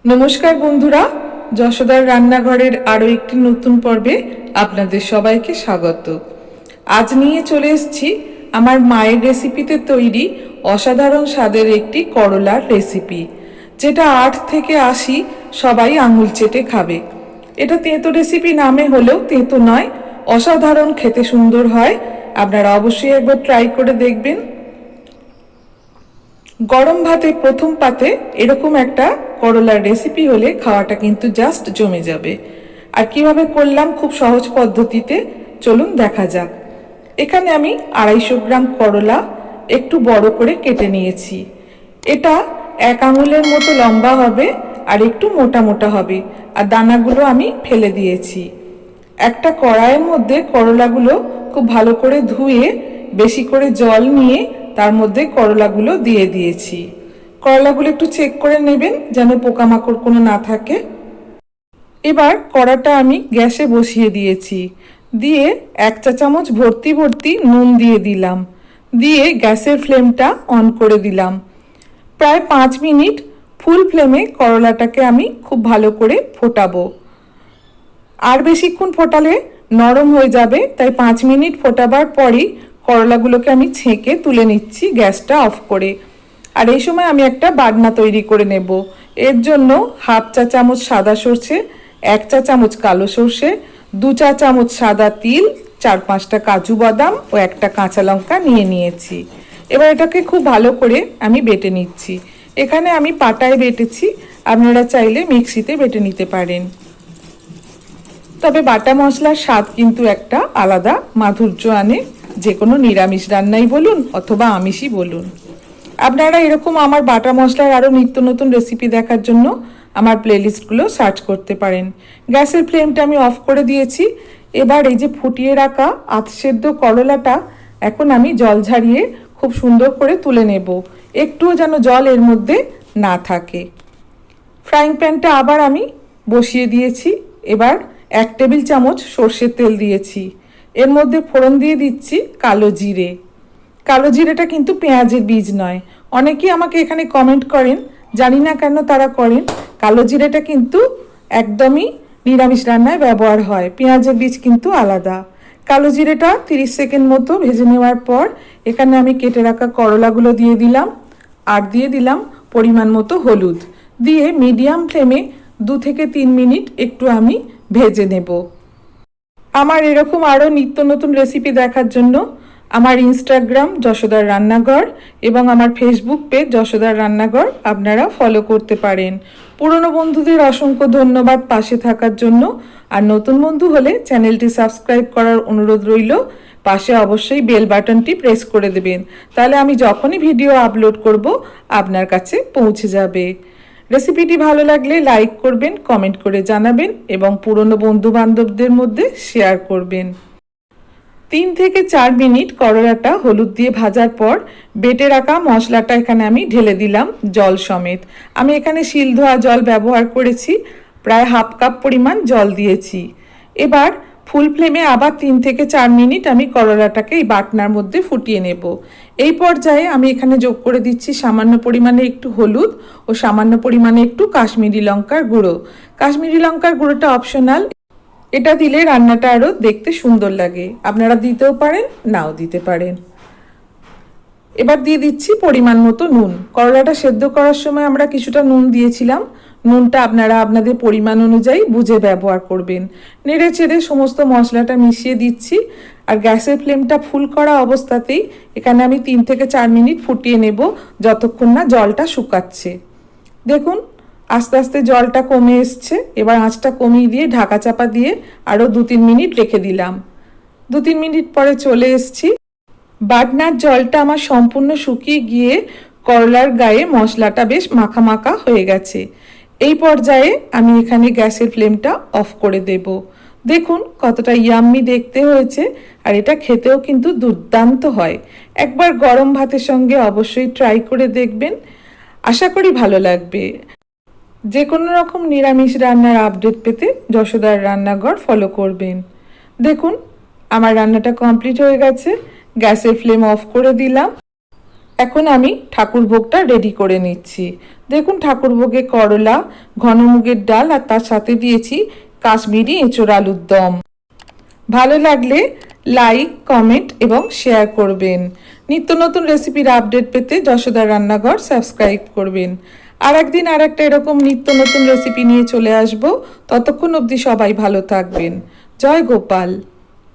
নমস্কার বন্ধুরা, যশোদার রান্নাঘরের আরও একটি নতুন পর্বে আপনাদের সবাইকে স্বাগত। আজ নিয়ে চলে এসেছি আমার মায়ের রেসিপিতে তৈরি অসাধারণ স্বাদের একটি করলার রেসিপি, যেটা 8 থেকে 80 সবাই আঙুল চেটে খাবে। এটা তেতো রেসিপি নামে হলেও তেতো নয়, অসাধারণ খেতে সুন্দর হয়। আপনারা অবশ্যই একবার ট্রাই করে দেখবেন। গরম ভাতে প্রথম পাতে এরকম একটা করলার রেসিপি হলে খাওয়াটা কিন্তু জাস্ট জমে যাবে। আর কিভাবে করলাম খুব সহজ পদ্ধতিতে, চলুন দেখা যাক। এখানে আমি 250 গ্রাম করলা একটু বড় করে কেটে নিয়েছি। এটা 1 আঙুলের মতো লম্বা হবে আর একটু মোটা মোটা হবে, আর দানাগুলো আমি ফেলে দিয়েছি। একটা কড়াইয়ের মধ্যে করলাগুলো খুব ভালো করে ধুয়ে বেশি করে জল নিয়ে তার মধ্যে করলাগুলো দিয়ে দিয়েছি। করলাগুলো একটু চেক করে নেবেন যেন পোকামাকড় কোনো না থাকে। এবার কড়াটা আমি গ্যাসে বসিয়ে দিয়েছি, দিয়ে 1 চা চামচ ভর্তি ভর্তি নুন দিয়ে দিলাম, দিয়ে গ্যাসের ফ্লেমটা অন করে দিলাম। প্রায় 5 মিনিট ফুল ফ্লেমে করলাটাকে আমি খুব ভালো করে ফোটাবো। আর বেশিক্ষণ ফোটালে নরম হয়ে যাবে, তাই 5 মিনিট ফোটাবার পরই করলাগুলোকে আমি ছেঁকে তুলে নিচ্ছি গ্যাসটা অফ করে। আর এই সময় আমি একটা বাটনা তৈরি করে নেব। এর জন্য 1/2 চা চামচ সাদা সর্ষে, 1 চা চামচ কালো সর্ষে, 2 চা চামচ সাদা তিল, 4-5টা কাজু বাদাম ও একটা কাঁচা লঙ্কা নিয়ে নিয়েছি। এবার এটাকে খুব ভালো করে আমি বেটে নিচ্ছি। এখানে আমি পাটায় বেটেছি, আপনারা চাইলে মিক্সিতে বেটে নিতে পারেন। তবে বাটা মশলার স্বাদ কিন্তু একটা আলাদা মাধুর্য আনে, যে কোনো নিরামিষ রান্নাই বলুন অথবা আমিষই বলুন। আপনারা এরকম আমার বাটা মশলার আরও নিত্য নতুন রেসিপি দেখার জন্য আমার প্লেলিস্টগুলো সার্চ করতে পারেন। গ্যাসের ফ্লেমটা আমি অফ করে দিয়েছি। এবার এই যে ফুটিয়ে রাখা আধসেদ্ধ করলাটা এখন আমি জল ঝারিয়ে খুব সুন্দর করে তুলে নেব, একটুও যেন জল এর মধ্যে না থাকে। ফ্রাইং প্যানটা আবার আমি বসিয়ে দিয়েছি। এবার 1 টেবিল চামচ সর্ষের তেল দিয়েছি। এর মধ্যে ফোড়ন দিয়ে দিচ্ছি কালো জিরে। কালো জিরেটা কিন্তু পেঁয়াজের বীজ নয়। অনেকেই আমাকে এখানে কমেন্ট করেন, জানি না কেন তারা করেন। কালো জিরেটা কিন্তু একদমই নিরামিষ রান্নায় ব্যবহার হয়, পেঁয়াজের বীজ কিন্তু আলাদা। কালো জিরেটা 30 সেকেন্ড মতো ভেজে নেওয়ার পর এখানে আমি কেটে রাখা করলাগুলো দিয়ে দিলাম, আর দিয়ে দিলাম পরিমাণ মতো হলুদ, দিয়ে মিডিয়াম ফ্লেমে 2 থেকে 3 মিনিট একটু আমি ভেজে নেব। আমার এরকম আরও নিত্য নতুন রেসিপি দেখার জন্য আমার ইনস্টাগ্রাম যশোদার রান্নাঘর এবং আমার ফেসবুক পেজ যশোদার রান্নাঘর আপনারা ফলো করতে পারেন। পুরনো বন্ধুদের অসংখ্য ধন্যবাদ পাশে থাকার জন্য। আর নতুন বন্ধু হলে চ্যানেলটি সাবস্ক্রাইব করার অনুরোধ রইল। পাশে অবশ্যই বেল বাটনটি প্রেস করে দেবেন, তাহলে আমি যখনই ভিডিও আপলোড করব আপনার কাছে পৌঁছে যাবে। রেসিপিটি ভালো লাগলে লাইক করবেন, কমেন্ট করে জানাবেন এবং পুরনো বন্ধু বান্ধবদের মধ্যে শেয়ার করবেন। 3 থেকে 4 মিনিট করলাটা হলুদ দিয়ে ভাজার পর বেটে রাখা মশলাটা এখানে আমি ঢেলে দিলাম জল সমেত। আমি এখানে শিল ধোয়া জল ব্যবহার করেছি, প্রায় 1/2 কাপ পরিমাণ জল দিয়েছি। এবার ফুল ফ্লেমে আবার 3 থেকে 4 মিনিট আমি করলাটাকে এই বাটনার মধ্যে ফুটিয়ে নেব। এই পর্যায়ে আমি এখানে যোগ করে দিচ্ছি সামান্য পরিমাণে একটু হলুদ ও সামান্য পরিমাণে একটু কাশ্মীরি লঙ্কার গুঁড়ো। কাশ্মীরি লঙ্কার গুঁড়োটা অপশনাল, এটা দিলে রান্নাটা আরও দেখতে সুন্দর লাগে। আপনারা দিতেও পারেন, নাও দিতে পারেন। এবার দিয়ে দিচ্ছি পরিমাণ মতো নুন। করলাটা সেদ্ধ করার সময় আমরা কিছুটা নুন দিয়েছিলাম, নুনটা আপনারা আপনাদের পরিমাণ অনুযায়ী বুঝে ব্যবহার করবেন। নেড়ে চেড়ে সমস্ত মশলাটা মিশিয়ে দিচ্ছি, আর গ্যাসের ফ্লেমটা ফুল করা অবস্থাতেই এখানে আমি 3 থেকে 4 মিনিট ফুটিয়ে নেব, যতক্ষণ না জলটা শুকাচ্ছে। দেখুন আস্তে আস্তে জলটা কমে এসছে। এবার আঁচটা কমিয়ে দিয়ে ঢাকা চাপা দিয়ে আরও 2-3 মিনিট রেখে দিলাম। 2-3 মিনিট পরে চলে এসছি। বাটনার জলটা আমার সম্পূর্ণ শুকিয়ে গিয়ে করলার গায়ে মশলাটা বেশ মাখা মাখা হয়ে গেছে। এই পর্যায়ে আমি এখানে গ্যাসের ফ্লেমটা অফ করে দেব। দেখুন কতটা ইয়াম্মি দেখতে হয়েছে, আর এটা খেতেও কিন্তু দুর্দান্ত হয়। একবার গরম ভাতের সঙ্গে অবশ্যই ট্রাই করে দেখবেন, আশা করি ভালো লাগবে। যে কোনো রকম নিরামিষ রান্নার আপডেট পেতে যশোদার রান্নাঘর ফলো করবেন। দেখুন আমার রান্নাটা কমপ্লিট হয়ে গেছে, গ্যাসের ফ্লেম অফ করে দিলাম। এখন আমি ঠাকুর ভোগটা রেডি করে নিচ্ছি। দেখুন ঠাকুর ভোগে করলা, ঘন মুগের ডাল আর তার সাথে দিয়েছি কাশ্মীরি এঁচোড় আলুর দম। ভালো লাগলে লাইক, কমেন্ট এবং শেয়ার করবেন। নিত্য নতুন রেসিপির আপডেট পেতে যশোদার রান্নাঘর সাবস্ক্রাইব করবেন। আর একদিন আর একটা এরকম নিত্য নতুন রেসিপি নিয়ে চলে আসব। ততক্ষণ অবধি সবাই ভালো থাকবেন। জয় গোপাল।